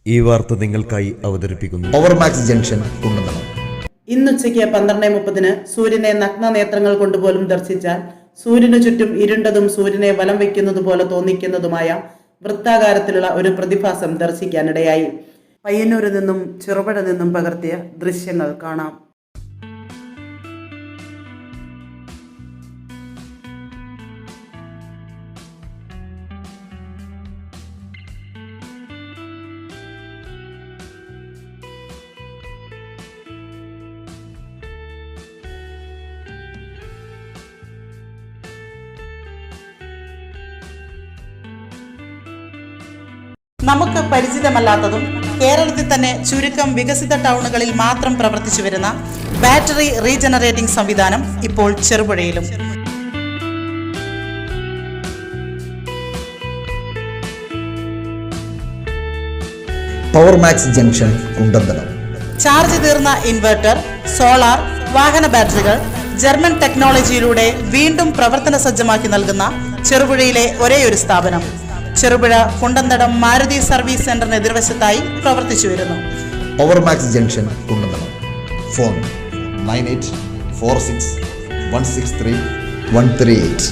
ഈ വാർത്ത നിങ്ങൾക്കായി അവതരിപ്പിക്കുന്നു പവർമാക്സ് ജംഗ്ഷൻ കുണ്ടന്തളം. ഇന്നുച്ചയ്ക്ക് 12:30 സൂര്യനെ നഗ്ന നേത്രങ്ങൾ കൊണ്ടുപോലും ദർശിച്ചാൽ സൂര്യനു ചുറ്റും ഇരുണ്ടതും സൂര്യനെ വലം വയ്ക്കുന്നത് പോലെ തോന്നിക്കുന്നതുമായ വൃത്താകാരത്തിലുള്ള ഒരു പ്രതിഭാസം ദർശിക്കാനിടയായി. പയ്യന്നൂരിൽ നിന്നും ചെറുപുഴ നിന്നും പകർത്തിയ ദൃശ്യങ്ങൾ കാണാം. നമുക്ക് പരിചിതമല്ലാത്തതും കേരളത്തിൽ തന്നെ ചുരുക്കം വികസിത ടൗണുകളിൽ മാത്രം പ്രവർത്തിച്ചു വരുന്ന ബാറ്ററി റീജനറേറ്റിംഗ് സംവിധാനം ഇപ്പോൾ ചെറുപുഴയിലും. പവർമാക്സ് ജംഗ്ഷൻ കുണ്ടന്തളം. ചാർജ് തീർന്ന ഇൻവെർട്ടർ, സോളാർ, വാഹന ബാറ്ററികൾ ജർമ്മൻ ടെക്നോളജിയിലൂടെ വീണ്ടും പ്രവർത്തന സജ്ജമാക്കി നൽകുന്ന ചെറുപുഴയിലെ ഒരേയൊരു സ്ഥാപനം. ചെറുപുഴ കുണ്ടന്തടം മാരുതി സർവീസ് സെന്ററിന് എതിർവശത്തായി പ്രവർത്തിച്ചു വരുന്നു. പവർമാക്സ് ജംഗ്ഷൻ കുണ്ടന്തളം. ഫോൺ 9846163138.